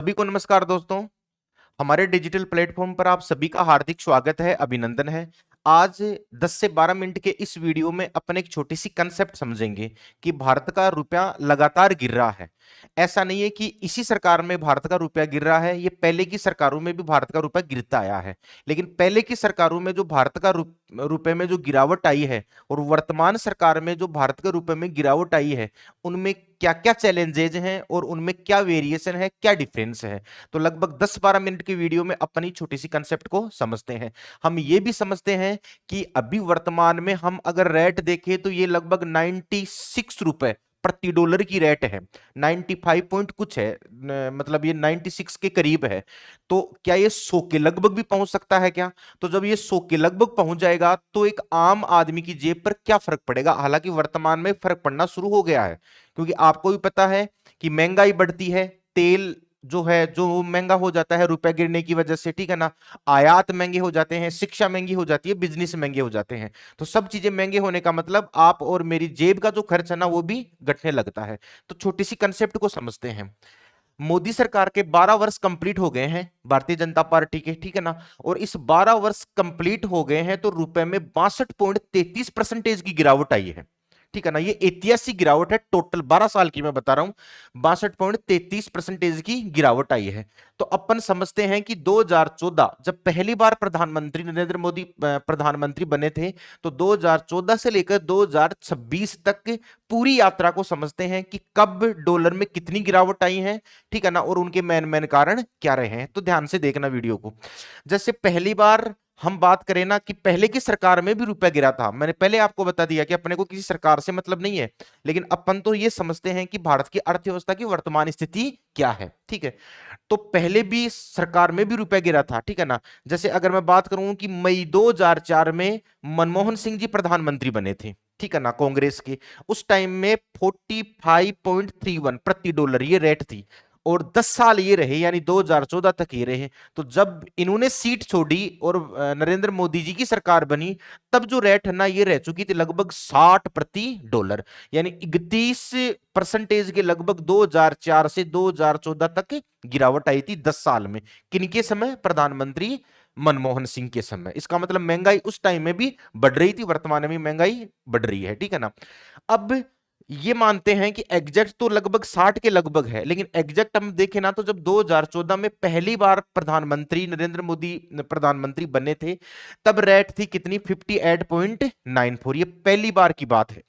सभी को नमस्कार दोस्तों। हमारे डिजिटल प्लेटफॉर्म पर आप सभी का हार्दिक स्वागत है, अभिनंदन है। आज 10 से 12 मिनट के इस वीडियो में अपन एक छोटी सी कंसेप्ट समझेंगे कि भारत का रुपया लगातार गिर रहा है। ऐसा नहीं है कि इसी सरकार में भारत का रुपया गिर रहा है, ये पहले की सरकारों में भी भारत का रुपया गिरता आया है। लेकिन पहले की सरकारों में जो भारत का रुपए में जो गिरावट आई है और वर्तमान सरकार में जो भारत के रुपए में गिरावट आई है, उनमें क्या क्या चैलेंजेज हैं और उनमें क्या वेरिएशन है, क्या डिफरेंस है। तो लगभग 10-12 मिनट की वीडियो में अपनी छोटी सी कंसेप्ट को समझते हैं। हम ये भी समझते हैं कि अभी वर्तमान में हम अगर रेट देखें तो ये लगभग 96 रुपए प्रति डॉलर की रेट है। 95 पॉइंट कुछ है, मतलब ये 96 के करीब है। तो क्या ये 100 के लगभग भी पहुंच सकता है क्या? तो जब ये 100 के लगभग पहुंच जाएगा तो एक आम आदमी की जेब पर क्या फर्क पड़ेगा? हालांकि वर्तमान में फर्क पड़ना शुरू हो गया है, क्योंकि आपको भी पता है कि महंगाई बढ़ती है, तेल जो है जो महंगा हो जाता है रुपए गिरने की वजह से, ठीक है ना। आयात महंगे हो जाते हैं, शिक्षा महंगी हो जाती है, बिजनेस महंगे हो जाते हैं। तो सब चीजें महंगे होने का मतलब आप और मेरी जेब का जो खर्च है ना वो भी घटने लगता है। तो छोटी सी कंसेप्ट को समझते हैं। मोदी सरकार के 12 वर्ष कंप्लीट हो गए हैं भारतीय जनता पार्टी के, ठीक है ना। और इस 12 वर्ष कंप्लीट हो गए हैं तो रुपए में 62.33% की गिरावट आई है, ठीक है ना। ये ऐतिहासिक गिरावट है, टोटल 12 साल की मैं बता रहा हूं। 62.33% की गिरावट आई है। तो अपन समझते हैं कि 2014 जब पहली बार प्रधानमंत्री नरेंद्र मोदी प्रधानमंत्री बने थे, तो 2014 से लेकर 2026 तक पूरी यात्रा को समझते हैं कि कब डॉलर में कितनी गिरावट आई है, ठीक है ना, और उनके मेन मेन कारण क्या रहे हैं। तो ध्यान से देखना वीडियो को। जैसे पहली बार हम बात करें ना कि पहले की सरकार में भी रुपया गिरा था, मैंने पहले आपको बता दिया कि अपने को किसी सरकार से मतलब नहीं है, लेकिन अपन तो ये समझते हैं कि भारत की अर्थव्यवस्था की वर्तमान स्थिति क्या है, ठीक है। तो पहले भी सरकार में भी रुपया गिरा था, ठीक है ना। जैसे अगर मैं बात करूं कि मई 2004 में मनमोहन सिंह जी प्रधानमंत्री बने थे, ठीक है ना, कांग्रेस के। उस टाइम में 45.31 प्रति डॉलर ये रेट थी, और 10 साल ये रहे, यानी 2014 तक ये रहे। तो जब इन्होंने सीट छोड़ी और नरेंद्र मोदी जी की सरकार बनी, तब जो रेट है ना ये रह चुकी थी लगभग 60 प्रति डॉलर, यानी 31% के लगभग 2004 से 2014 तक गिरावट आई थी 10 साल में। किनके समय? प्रधानमंत्री मनमोहन सिंह के समय। इसका मतलब महंगाई उस टाइम में भी बढ़ रही थी, वर्तमान में महंगाई बढ़ रही है, ठीक है ना। अब ये मानते हैं कि एग्जैक्ट तो लगभग 60 के लगभग है, लेकिन एग्जैक्ट हम देखें ना तो जब 2014 में पहली बार प्रधानमंत्री नरेंद्र मोदी प्रधानमंत्री बने थे, तब रेट थी कितनी? 58.94। ये पहली बार की बात है।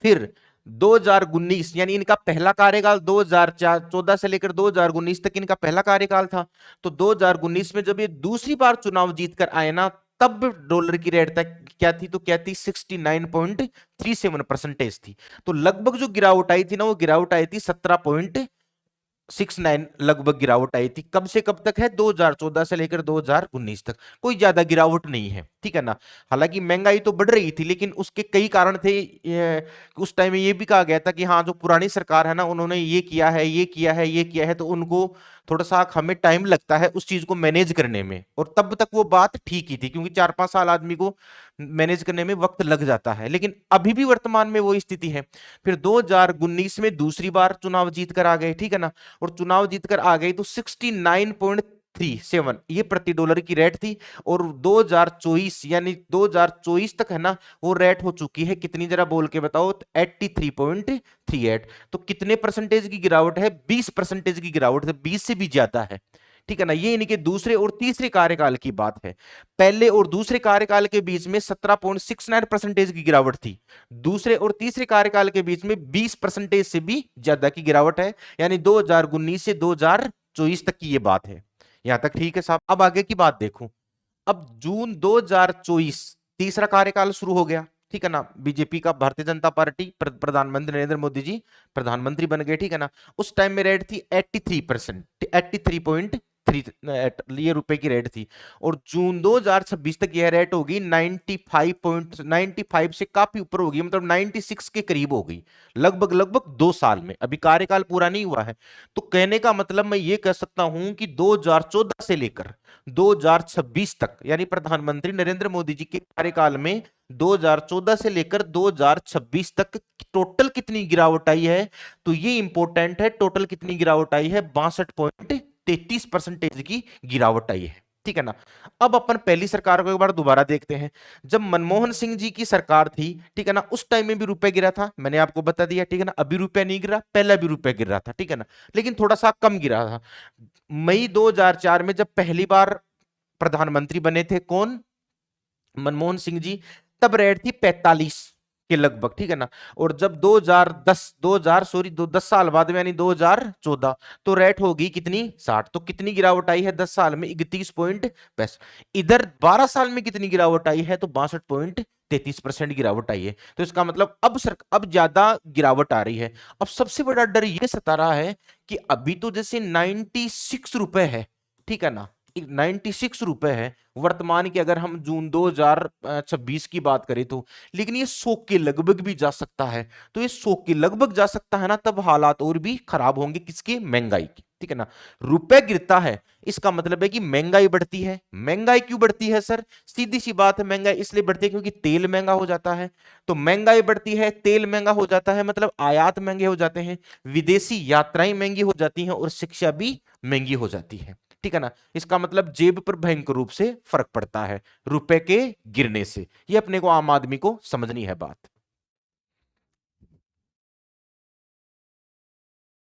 फिर 2019 यानी इनका पहला कार्यकाल 2014 से लेकर 2019 तक इनका पहला कार्यकाल था। तो 2019 में जब ये दूसरी बार चुनाव जीत कर आए ना, तब डॉलर की रेट तक क्या थी? तो क्या थी? 69.37% थी। तो लगभग जो गिरावट आई थी ना वो गिरावट आई थी 17.69 लगभग गिरावट आई थी। कब से कब तक है? 2014 से लेकर 2019 तक। कोई ज्यादा गिरावट नहीं है, ठीक है ना। हालांकि महंगाई तो बढ़ रही थी, लेकिन उसके कई कारण थे। उस टाइम में ये भी कहा गया था कि हाँ जो पुरानी सरकार है ना उन्होंने ये किया है, ये किया है, ये किया है, तो उनको थोड़ा सा हमें टाइम लगता है उस चीज को मैनेज करने में। और तब तक वो बात ठीक ही थी, क्योंकि 4-5 साल आदमी को मैनेज करने में वक्त लग जाता है। लेकिन अभी भी वर्तमान में वो स्थिति है। फिर 2019 में दूसरी बार चुनाव जीत कर आ गए, ठीक है ना। और चुनाव जीतकर आ गई तो 69.37 ये प्रति डॉलर की रेट थी। और 2024 यानी 2024 तक है ना वो रेट हो चुकी है कितनी? जरा बोल के बताओ। 83.38। तो कितने परसेंटेज की गिरावट है? 20% की गिरावट है, 20 से भी ज्यादा है, ठीक है ना। ये इनके दूसरे और तीसरे कार्यकाल की बात है। पहले और दूसरे कार्यकाल के बीच में 17.69% की गिरावट थी। दूसरे और तीसरे कार्यकाल के बीच में 20% से भी ज्यादा की गिरावट है, यानी 2019 से 2024 तक की ये बात है। यहां तक ठीक है साहब? अब आगे की बात देखूं। अब जून 2024 तीसरा कार्यकाल शुरू हो गया, ठीक है ना। बीजेपी का, भारतीय जनता पार्टी, प्रधानमंत्री नरेंद्र मोदी जी प्रधानमंत्री बन गए, ठीक है ना। उस टाइम में रेट थी 83%, थ्री, ये रुपए की रेट थी, और जून 2026 तक यह रेट होगी 95 से काफी ऊपर होगी, मतलब 96 के करीब हो गई, लगभग लगभग 2 साल में, अभी कार्यकाल पूरा नहीं हुआ है। तो कहने का मतलब मैं ये कह सकता हूं कि 2014 से लेकर 2026 तक, यानी प्रधानमंत्री नरेंद्र मोदी जी के कार्यकाल में 2014 से लेकर 2026 तक टोटल कितनी गिरावट आई है, तो ये इंपॉर्टेंट है। टोटल कितनी गिरावट आई है? 62.33% की गिरावट आई है, ठीक है ना। अब अपन पहली सरकार को एक बार दोबारा देखते हैं। जब मनमोहन सिंह जी की सरकार थी, ठीक है ना, उस टाइम में भी रुपए गिरा था, मैंने आपको बता दिया, ठीक है ना। अभी रुपया नहीं गिरा, पहला भी रुपया गिर रहा था, ठीक है ना, लेकिन थोड़ा सा कम गिरा था। मई 2004 में जब पहली बार प्रधानमंत्री बने थे कौन? मनमोहन सिंह जी, तब रेट थी 45 के लगभग, ठीक है ना। और जब 2010 2000 सॉरी 10 साल बाद में, यानी 2014, तो रेट होगी कितनी? 60। तो कितनी गिरावट आई है 10 साल में? 31.65। इधर 12 साल में कितनी गिरावट आई है? तो 62.33% गिरावट आई है। तो इसका मतलब अब ज्यादा गिरावट आ रही है। अब सबसे बड़ा डर यह सता रहा है कि अभी तो जैसे 96 रुपए है, ठीक है ना, 96 रुपए है वर्तमान की, अगर हम जून 2026 की बात करें तो, लेकिन ये 100 के लगभग भी जा सकता है। तो ये 100 के लगभग जा सकता है ना, तब हालात और भी खराब होंगे, किसके? महंगाई की, ठीक है ना। रुपए गिरता है, इसका मतलब है कि महंगाई बढ़ती है। महंगाई क्यों बढ़ती है सर? सीधी सी बात है, महंगाई इसलिए बढ़ती है क्योंकि तेल महंगा हो जाता है। तो महंगाई बढ़ती है, तेल महंगा हो जाता है, मतलब आयात महंगे हो जाते हैं, विदेशी यात्राएं महंगी हो जाती हैं, और शिक्षा भी महंगी हो जाती है, ठीक है ना। इसका मतलब जेब पर भयंकर रूप से फर्क पड़ता है रुपए के गिरने से। ये अपने को, आम आदमी को समझनी है बात।